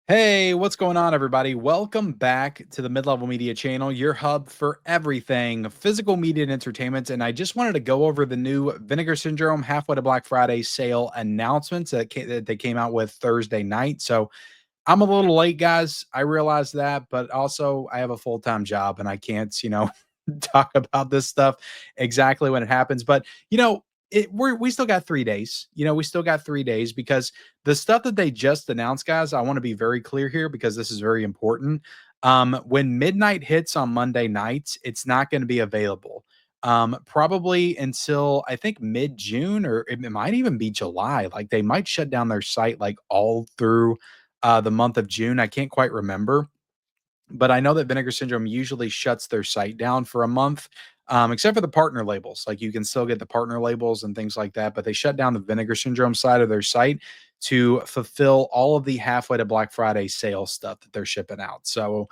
Hey, what's going on, everybody? Welcome back to the Mid Level Media channel, your hub for everything physical media and entertainment. And I just wanted to go over the new Vinegar Syndrome Halfway to Black Friday sale announcements that they came out with Thursday night. So I'm a little late, guys. I realize that, but also I have a full time job and I can't, talk about this stuff exactly when it happens. But we still got 3 days. We still got 3 days because the stuff that they just announced, guys. I want to be very clear here because this is very important. When midnight hits on Monday nights, it's not going to be available. Probably until I think mid June, or it might even be July. Like they might shut down their site like all through the month of June. I can't quite remember, but I know that Vinegar Syndrome usually shuts their site down for a month, except for the partner labels. Like you can still get the partner labels and things like that, but they shut down the Vinegar Syndrome side of their site to fulfill all of the halfway to Black Friday sales stuff that they're shipping out. So,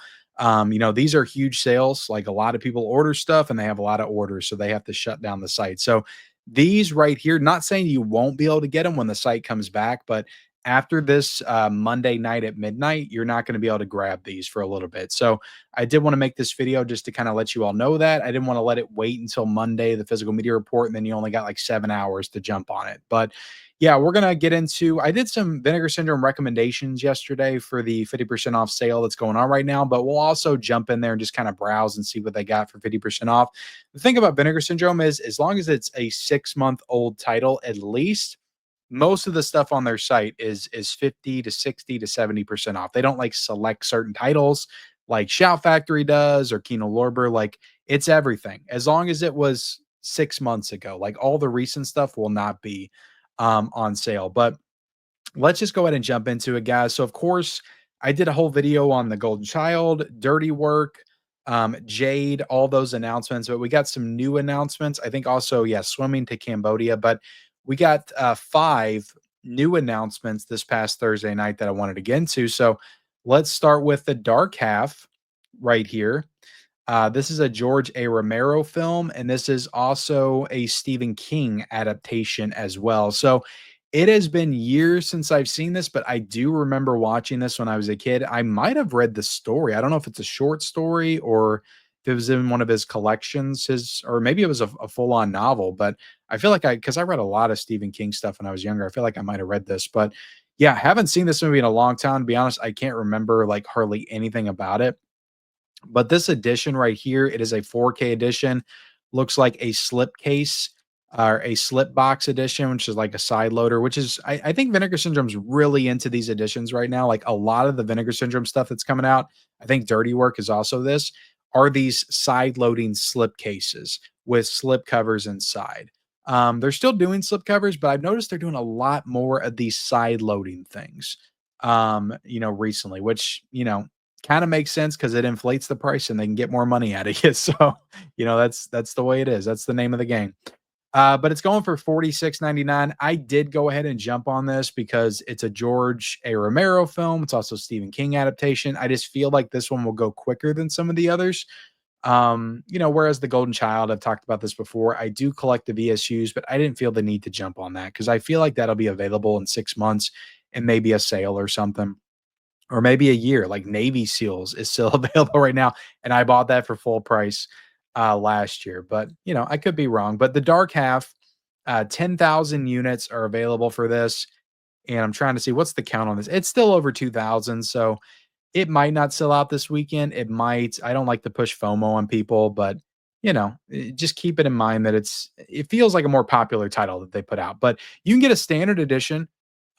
these are huge sales. Like a lot of people order stuff and they have a lot of orders, so they have to shut down the site. So, these right here, not saying you won't be able to get them when the site comes back, but after this Monday night at midnight, you're not going to be able to grab these for a little bit. So I did want to make this video just to kind of let you all know that. I didn't want to let it wait until Monday, the physical media report, and then you only got like 7 hours to jump on it. But yeah, we're going to get into, I did some Vinegar Syndrome recommendations yesterday for the 50% off sale that's going on right now, but we'll also jump in there and just kind of browse and see what they got for 50% off. The thing about Vinegar Syndrome is as long as it's a 6 month old title, at least, most of the stuff on their site is 50 to 60 to 70% off. They don't like select certain titles like Shout Factory does or Kino Lorber. Like it's everything. As long as it was 6 months ago, like all the recent stuff will not be on sale. But let's just go ahead and jump into it, guys. So of course, I did a whole video on the Golden Child, Dirty Work, Jade, all those announcements, but we got some new announcements. I think also, yeah, swimming to Cambodia, but we got 5 new announcements this past Thursday night that I wanted to get into. So let's start with the dark half right here. This is a George A. Romero film, and this is also a Stephen King adaptation as well. So it has been years since I've seen this, but I do remember watching this when I was a kid. I might have read the story. I don't know if it's a short story or if it was in one of his collections, or maybe it was a full-on novel. But I feel like because I read a lot of Stephen King stuff when I was younger, I feel like I might have read this. But yeah, haven't seen this movie in a long time. To be honest, I can't remember like hardly anything about it. But this edition right here, it is a 4K edition. Looks like a slip case or a slip box edition, which is like a side loader, which is I think Vinegar Syndrome's really into these editions right now. Like a lot of the Vinegar Syndrome stuff that's coming out, I think Dirty Work is also this, are these side loading slip cases with slip covers inside. They're still doing slip covers, but I've noticed they're doing a lot more of these side loading things recently, which, kind of makes sense because it inflates the price and they can get more money out of you. So, that's the way it is. That's the name of the game. But it's going for 46.99. I did go ahead and jump on this because it's a George A. Romero film. It's also a Stephen King adaptation. I just feel like this one will go quicker than some of the others. Whereas the Golden Child, I've talked about this before. I do collect the VSUs, but I didn't feel the need to jump on that because I feel like that'll be available in 6 months and maybe a sale or something, or maybe a year. Like Navy SEALs is still available right now, and I bought that for full price last year. But I could be wrong. But the dark half, 10,000 units are available for this, and I'm trying to see what's the count on this. It's still over 2,000, so it might not sell out this weekend. It might. I don't like to push FOMO on people, but just keep it in mind that it feels like a more popular title that they put out. But you can get a standard edition,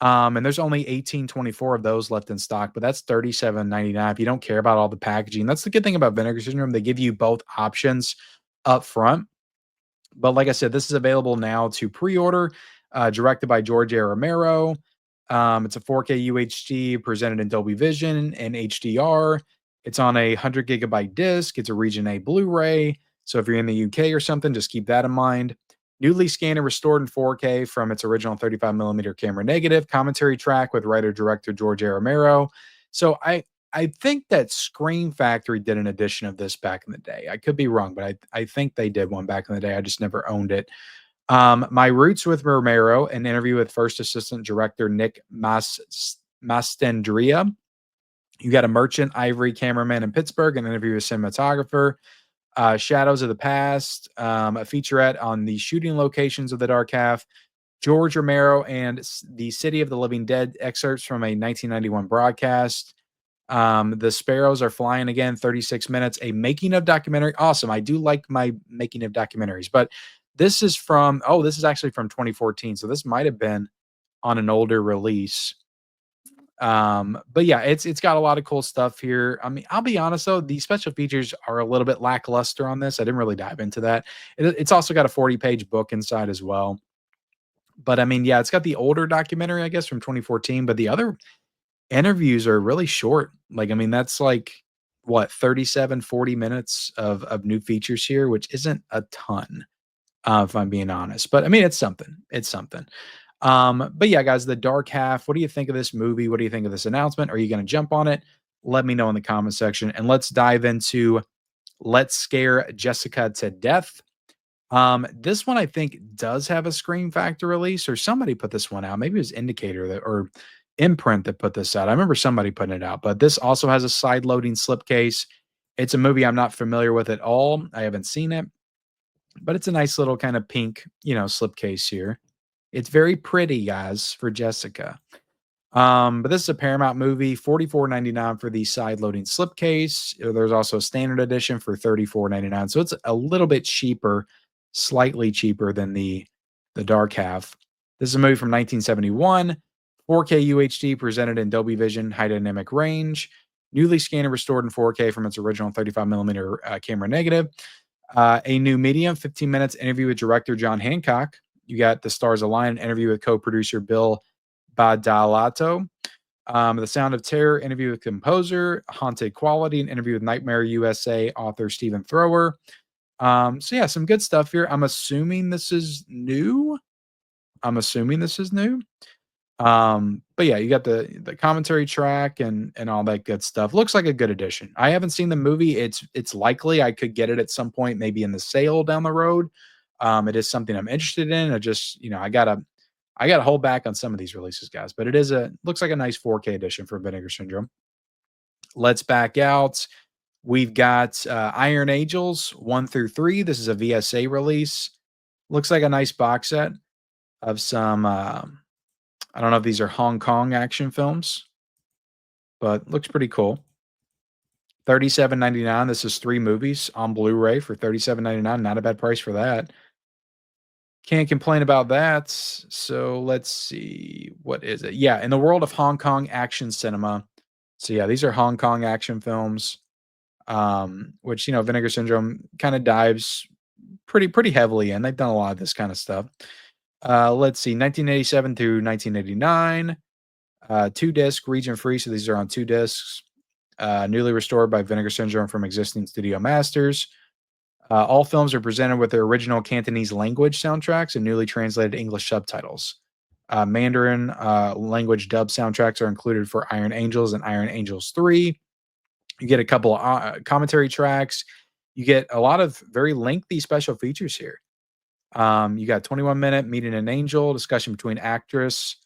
and there's only 1824 of those left in stock, but that's 37.99 if you don't care about all the packaging. That's the good thing about Vinegar Syndrome. They give you both options up front. But like I said, this is available now to pre-order, directed by George A. Romero. It's a 4K UHD presented in Dolby Vision and HDR. It's on a 100 gigabyte disc. It's a Region A Blu-ray. So if you're in the UK or something, just keep that in mind. Newly scanned and restored in 4K from its original 35 millimeter camera negative. Commentary track with writer director George A. Romero. So I think that Scream Factory did an edition of this back in the day. I could be wrong, but I think they did one back in the day. I just never owned it. My Roots with Romero, an interview with first assistant director Nick Mastandrea. You got a merchant ivory cameraman in Pittsburgh, an interview with cinematographer. Shadows of the Past, a featurette on the shooting locations of the Dark Half. George Romero and the City of the Living Dead excerpts from a 1991 broadcast. The Sparrows Are Flying Again, 36 minutes. A making of documentary. Awesome. I do like my making of documentaries, but this is from, this is actually from 2014. So this might have been on an older release. But yeah, it's got a lot of cool stuff here. I mean, I'll be honest though, the special features are a little bit lackluster on this. I didn't really dive into that. It's also got a 40-page book inside as well. But I mean, yeah, it's got the older documentary, I guess, from 2014, but the other interviews are really short. Like, I mean, that's like what, 37, 40 minutes of new features here, which isn't a ton, if I'm being honest. But I mean, it's something. It's something. But yeah, guys, the Dark Half. What do you think of this movie? What do you think of this announcement? Are you going to jump on it? Let me know in the comment section, and let's dive into Let's Scare Jessica to Death. This one I think does have a Scream Factor release, or somebody put this one out. Maybe it was Indicator that, or Imprint that put this out. I remember somebody putting it out, but this also has a side loading slipcase. It's a movie I'm not familiar with at all. I haven't seen it, but it's a nice little kind of pink, slipcase here. It's very pretty, guys, for Jessica. But this is a Paramount movie, $44.99 for the side loading slipcase. There's also a standard edition for $34.99. So it's a little bit cheaper, slightly cheaper than the Dark Half. This is a movie from 1971, 4K UHD presented in Dolby Vision high dynamic range, newly scanned and restored in 4K from its original 35 millimeter camera negative. A new medium, 15 minutes interview with director John Hancock. You got The Stars Align, interview with co-producer Bill Badalato. The Sound of Terror, interview with composer Haunted Quality, an interview with Nightmare USA author Stephen Thrower. So yeah, some good stuff here. I'm assuming this is new. But yeah, you got the commentary track and all that good stuff. Looks like a good addition. I haven't seen the movie. It's likely I could get it at some point, maybe in the sale down the road. It is something I'm interested in. I just, I gotta hold back on some of these releases, guys. But looks like a nice 4K edition for Vinegar Syndrome. Let's back out. We've got Iron Angels 1 through 3. This is a VSA release. Looks like a nice box set of some I don't know if these are Hong Kong action films, but looks pretty cool. $37.99. This is 3 movies on Blu-ray for $37.99. Not a bad price for that. Can't complain about that. So let's see. What is it? Yeah, in the world of Hong Kong action cinema. So yeah, these are Hong Kong action films, which, Vinegar Syndrome kind of dives pretty heavily in. They've done a lot of this kind of stuff. Let's see, 1987 through 1989. 2-disc region free, so these are on 2 discs. Newly restored by Vinegar Syndrome from existing studio masters. All films are presented with their original Cantonese language soundtracks and newly translated English subtitles. Mandarin language dub soundtracks are included for Iron Angels and Iron Angels 3. You get a couple of commentary tracks. You get a lot of very lengthy special features here. You got 21-minute Meeting an Angel, discussion between actress.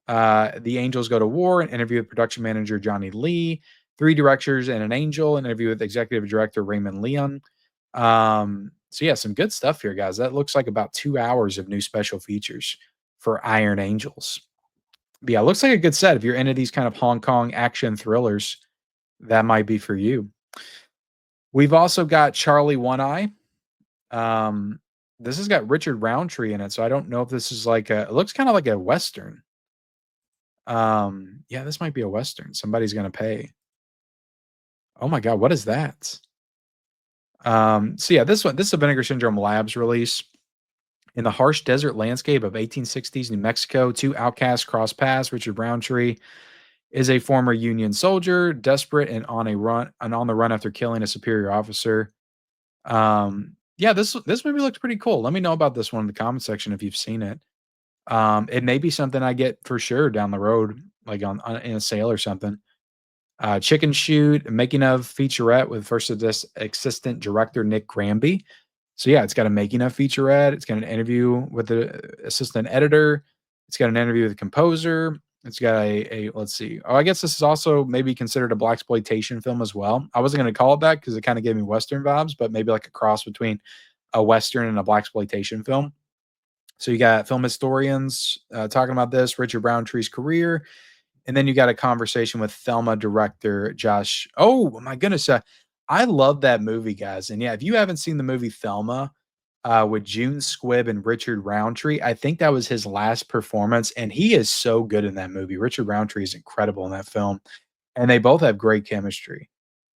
The Angels Go to War, an interview with production manager Johnny Lee. 3 Directors and an Angel, an interview with executive director Raymond Leon. So yeah, some good stuff here, guys. That looks like about 2 hours of new special features for Iron Angels. But yeah, looks like a good set. If you're into these kind of Hong Kong action thrillers, that might be for you. We've also got Charlie One Eye. This has got Richard Roundtree in it, so I don't know if this is it looks kind of like a Western. Yeah, this might be a Western. Somebody's gonna pay. Oh my god, what is that? So yeah, this is a Vinegar Syndrome Labs release. In the harsh desert landscape of 1860s New Mexico, 2 outcasts cross paths. Richard Roundtree is a former Union soldier, desperate and on the run after killing a superior officer. Yeah, this movie looks pretty cool. Let me know about this one in the comment section if you've seen it. It may be something I get for sure down the road, like in a sale or something. Chicken Shoot, making of featurette with first assistant director Nick Granby. So yeah, it's got a making of featurette. It's got an interview with the assistant editor. It's got an interview with the composer. It's got a let's see. Oh, I guess this is also maybe considered a blaxploitation film as well. I wasn't gonna call it that because it kind of gave me Western vibes, but maybe like a cross between a Western and a blaxploitation film. So you got film historians talking about this, Richard Browntree's career, and then you got a conversation with Thelma director Josh. Oh my goodness, I love that movie, guys. And yeah, if you haven't seen the movie Thelma with June Squibb and Richard Roundtree, I think that was his last performance, and he is so good in that movie. Richard Roundtree is incredible in that film, and they both have great chemistry.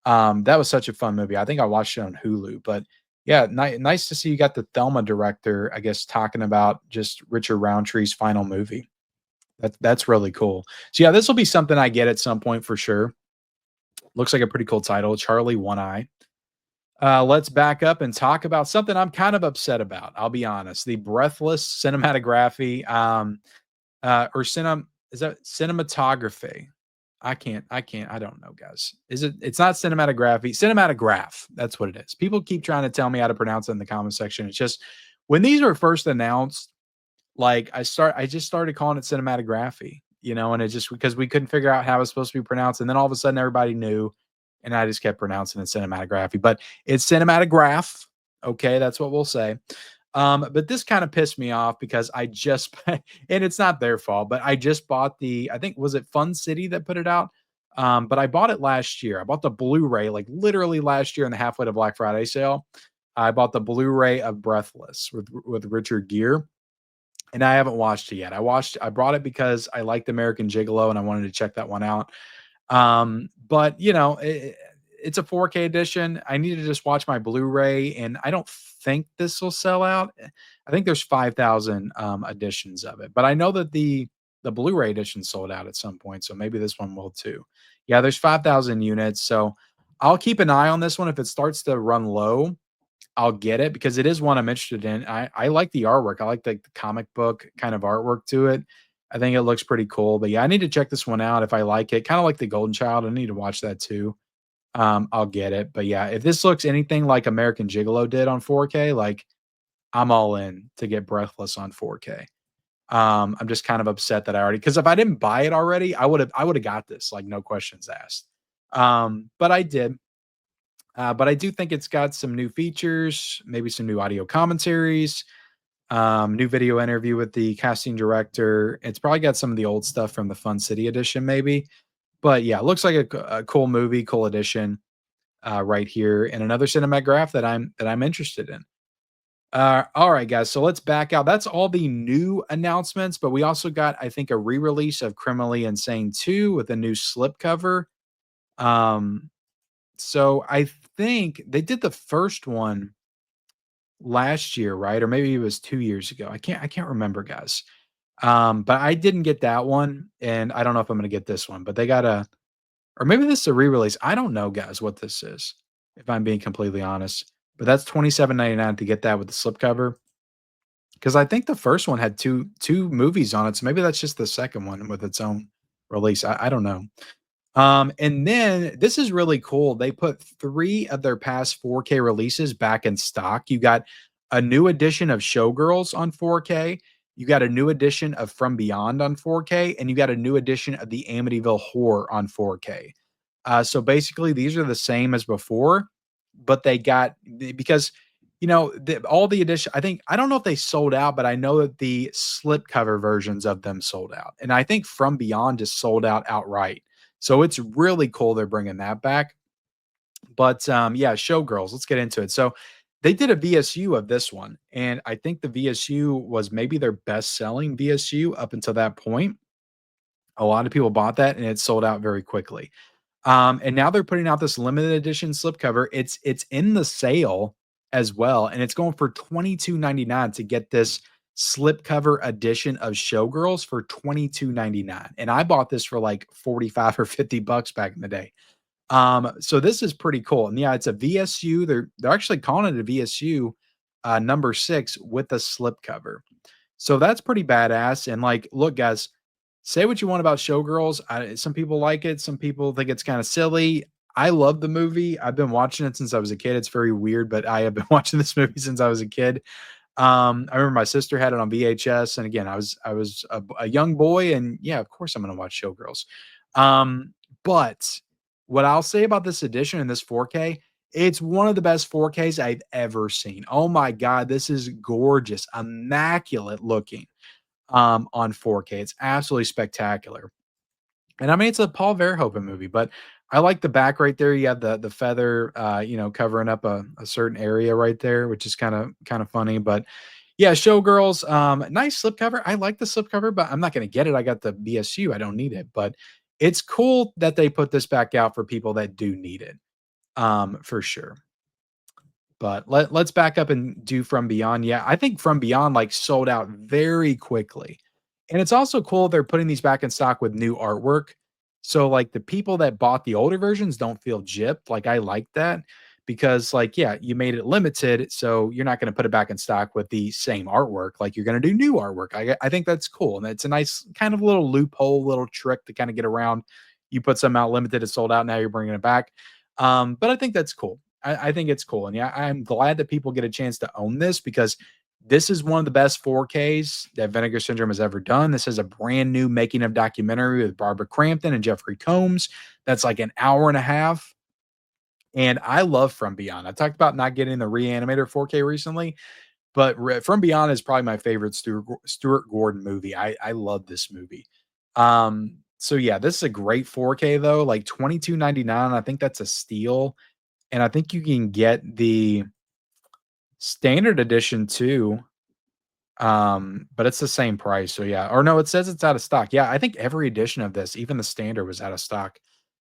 That was such a fun movie. I think I watched it on Hulu, but yeah, nice to see you got the Thelma director, I guess, talking about just Richard Roundtree's final movie. That's really cool. So yeah, this will be something I get at some point for sure. Looks like a pretty cool title, Charlie One Eye. Let's back up and talk about something I'm kind of upset about. I'll be honest. The Breathless cinematography, or is that cinematography? I don't know, guys. It's not cinematography, cinematograph. That's what it is. People keep trying to tell me how to pronounce it in the comment section. It's just when these were first announced, like I just started calling it cinematography, and it just because we couldn't figure out how it's supposed to be pronounced. And then all of a sudden everybody knew, and I just kept pronouncing it cinematography, but it's cinematograph. Okay, that's what we'll say. But this kind of pissed me off because I just and it's not their fault, but I just bought I think was it Fun City that put it out? But I bought it last year. I bought the Blu-ray like literally last year in the halfway to Black Friday sale. I bought the Blu-ray of Breathless with Richard Gere, and I haven't watched it yet. I brought it because I liked American Gigolo and I wanted to check that one out. But it's a 4K edition. I need to just watch my Blu-ray, and I don't think this will sell out. I think there's 5,000 editions of it, but I know that the Blu-ray edition sold out at some point, so maybe this one will too. Yeah, there's 5,000 units, so I'll keep an eye on this one. If it starts to run low, I'll get it because it is one I'm interested in. I like the artwork. I like the comic book kind of artwork to it. I think it looks pretty cool. But yeah, I need to check this one out if I like it. Kind of like the Golden Child. I need to watch that too. I'll get it. But yeah, if this looks anything like American Gigolo did on 4K, like I'm all in to get Breathless on 4K. I'm just kind of upset that I already because if I didn't buy it already, I would have got this, like no questions asked. But I did. But I do think it's got some new features, maybe some new audio commentaries, new video interview with the casting director. It's probably got some of the old stuff from the Fun City edition, maybe. But yeah, it looks like a cool movie, cool edition right here, and another cinematograph that I'm interested in. All right, guys. So let's back out. That's all the new announcements, but we also got, I think, a re-release of Crimally Insane 2 with a new slipcover. Um, so I think they did the first one last year, right? Or maybe it was 2 years ago. I can't remember, guys. But I didn't get that one, and I don't know if I'm gonna get this one, but they got a or maybe this is a re-release. I don't know, guys, what this is, if I'm being completely honest. But that's 27.99 to get that with the slipcover. Because I think the first one had two movies on it, so maybe that's just the second one with its own release. I don't know. And then this is really cool. They put 3 of their past 4K releases back in stock. You got a new edition of Showgirls on 4K. You got a new edition of From Beyond on 4K, and you got a new edition of the Amityville Horror on 4K. So basically, these are the same as before, but they got because all the edition. I don't know if they sold out, but I know that the slipcover versions of them sold out, and I think From Beyond just sold out outright. So it's really cool they're bringing that back. But yeah, Showgirls. Let's get into it. So they did a VSU of this one, and I think the VSU was maybe their best selling VSU up until that point. A lot of people bought that, and it sold out very quickly. And now they're putting out this limited edition slipcover. It's in the sale as well, and it's going for 22.99 to get this slipcover edition of Showgirls for 22.99. And I bought this for like 45 or 50 bucks back in the day. So this is pretty cool. And yeah, it's a VSU. They're actually calling it a VSU number 6 with a slipcover. So that's pretty badass. And like, look, guys, say what you want about Showgirls. Some people like it. Some people think it's kind of silly. I love the movie. I've been watching it since I was a kid. It's very weird, but I have been watching this movie since I was a kid. I remember my sister had it on VHS, and again, I was a young boy, and yeah, of course I'm gonna watch Showgirls. But what I'll say about this edition and this 4K, it's one of the best 4Ks I've ever seen. Oh my god, this is gorgeous, immaculate looking on 4K. It's absolutely spectacular. And I mean, it's a Paul Verhoeven movie, but I like the back right there. You have the feather, covering up a certain area right there, which is kind of funny. But yeah, Showgirls, nice slipcover. I like the slipcover, but I'm not going to get it. I got the BSU. I don't need it, but it's cool that they put this back out for people that do need it, for sure. But let's back up and do From Beyond. Yeah, I think From Beyond like sold out very quickly. And it's also cool they're putting these back in stock with new artwork. So like the people that bought the older versions don't feel gypped. Like I like that because like yeah, you made it limited, so you're not going to put it back in stock with the same artwork. Like you're going to do new artwork. I think that's cool, and it's a nice kind of little loophole, little trick to kind of get around. You put some out limited, it's sold out. Now you're bringing it back. But I think that's cool. I think it's cool. And yeah, I'm glad that people get a chance to own this because this is one of the best 4Ks that Vinegar Syndrome has ever done. This is a brand new making of documentary with Barbara Crampton and Jeffrey Combs. That's like an hour and a half. And I love From Beyond. I talked about not getting the Reanimator 4K recently, but From Beyond is probably my favorite Stuart Gordon movie. I love this movie. So yeah, this is a great 4K though, like 22.99. I think that's a steal. And I think you can get the standard edition too, but it's the same price. So yeah, or no, it says it's out of stock. Yeah, I think every edition of this, even the standard, was out of stock.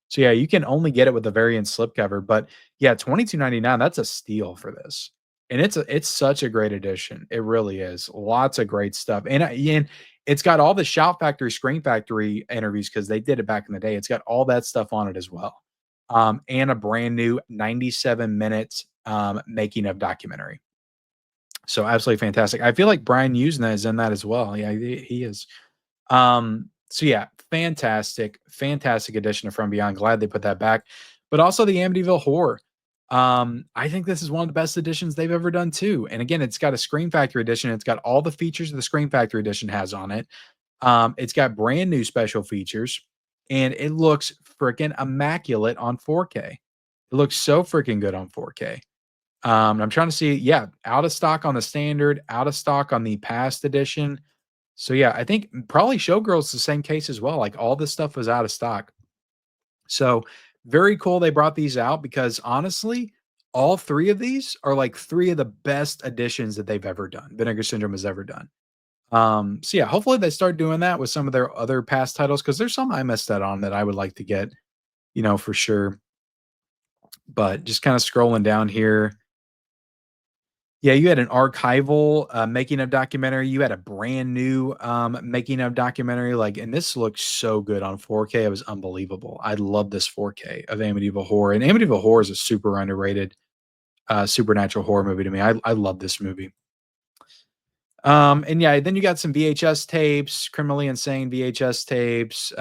So yeah, you can only get it with the variant slipcover. But yeah, 22.99. That's a steal for this, and it's such a great edition. It really is. Lots of great stuff, and it's got all the Shout Factory, Screen Factory interviews because they did it back in the day. It's got all that stuff on it as well, and a brand new 97 minutes making of documentary. So absolutely fantastic. I feel like Brian Usna is in that as well. Yeah, he is. So yeah, fantastic, fantastic addition to From Beyond. Glad they put that back. But also the Amityville Horror. I think this is one of the best editions they've ever done too. And again, it's got a Screen Factory edition. It's got all the features the Screen Factory edition has on it. It's got brand new special features, and it looks freaking immaculate on 4K. It looks so freaking good on 4K. I'm trying to see, yeah, out of stock on the standard, out of stock on the past edition. So yeah, I think probably Showgirls the same case as well. Like all this stuff was out of stock. So very cool they brought these out because honestly, all three of these are like three of the best additions that they've ever done. Vinegar Syndrome has ever done. So yeah, hopefully they start doing that with some of their other past titles because there's some I missed out on that I would like to get, for sure. But just kind of scrolling down here. Yeah, you had an archival, making of documentary. You had a brand new, making of documentary, like, and this looks so good on 4K. It was unbelievable. I love this 4K of Amityville Horror, and Amityville Horror is a super underrated, supernatural horror movie to me. I love this movie. And yeah, then you got some VHS tapes, Crimally Insane VHS tapes,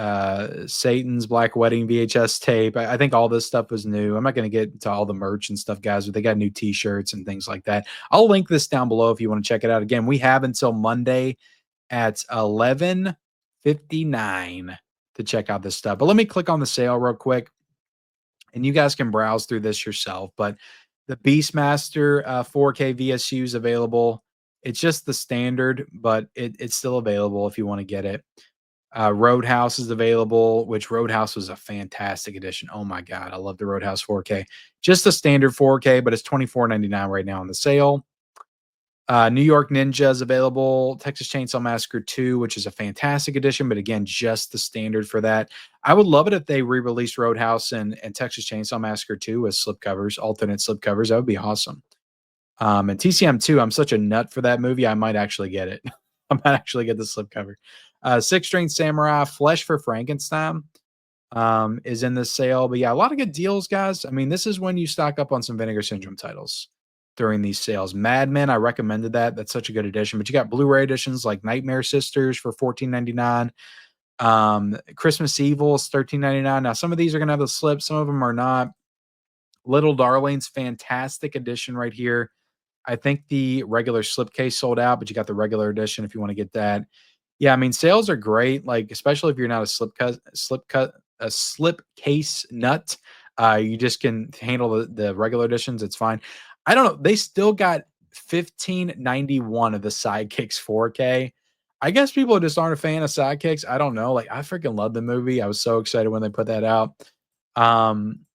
Satan's Black Wedding VHS tape. I think all this stuff was new. I'm not going to get to all the merch and stuff, guys, but they got new t-shirts and things like that. I'll link this down below if you want to check it out. Again, we have until Monday at 11:59 to check out this stuff. But let me click on the sale real quick and you guys can browse through this yourself. But the Beastmaster 4K VSU is available. It's just the standard, but it's still available if you want to get it. Roadhouse is available, which Roadhouse was a fantastic edition. Oh my God, I love the Roadhouse 4K. Just the standard 4K, but it's $24.99 right now on the sale. New York Ninja is available. Texas Chainsaw Massacre 2, which is a fantastic edition, but again, just the standard for that. I would love it if they re-released Roadhouse and Texas Chainsaw Massacre 2 with slipcovers, alternate slipcovers. That would be awesome. And TCM 2, I'm such a nut for that movie. I might actually get it. I might actually get the slipcover. Six String Samurai, Flesh for Frankenstein is in this sale. But yeah, a lot of good deals, guys. I mean, this is when you stock up on some Vinegar Syndrome titles during these sales. Mad Men, I recommended that. That's such a good edition. But you got Blu-ray editions like Nightmare Sisters for $14.99. Christmas Evil is $13.99. Now, some of these are going to have the slip. Some of them are not. Little Darlings, fantastic edition right here. I think the regular slipcase sold out, but you got the regular edition if you want to get that. Yeah, I mean, sales are great, like, especially if you're not a a slip case nut. You just can handle the regular editions, it's fine. I don't know, they still got 1591 of the Sidekicks 4K. I guess people just aren't a fan of Sidekicks. I don't know. Like, I freaking love the movie. I was so excited when they put that out. Um,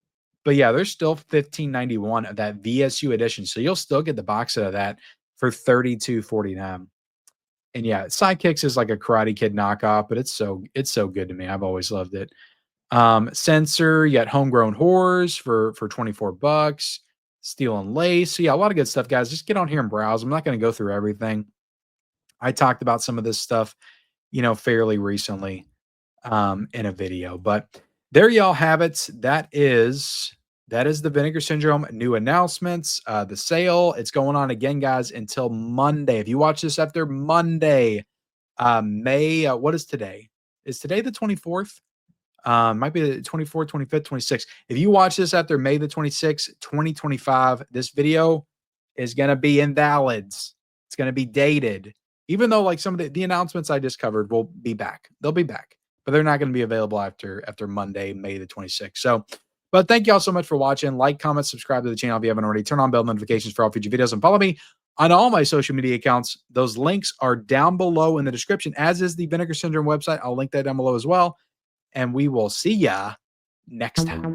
but yeah, there's still 1591 of that VSU edition. So you'll still get the box set of that for 32.49. And yeah, Sidekicks is like a Karate Kid knockoff, but it's so good to me. I've always loved it. Sensor, you got Homegrown Horrors for 24 bucks. Steel and Lace. So yeah, a lot of good stuff, guys. Just get on here and browse. I'm not going to go through everything. I talked about some of this stuff, fairly recently in a video. But there y'all have it. That is the Vinegar Syndrome new announcements. The sale, it's going on again, guys, until Monday. If you watch this after Monday, May, what is today? Is today the 24th? Might be the 24th, 25th, 26th. If you watch this after May the 26th, 2025, this video is going to be invalids. It's going to be dated. Even though like some of the announcements I just covered will be back. They'll be back, but they're not going to be available after Monday, May the 26th. So, but thank you all so much for watching. Like, comment, subscribe to the channel if you haven't already. Turn on bell notifications for all future videos and follow me on all my social media accounts. Those links are down below in the description, as is the Vinegar Syndrome website. I'll link that down below as well. And we will see ya next time.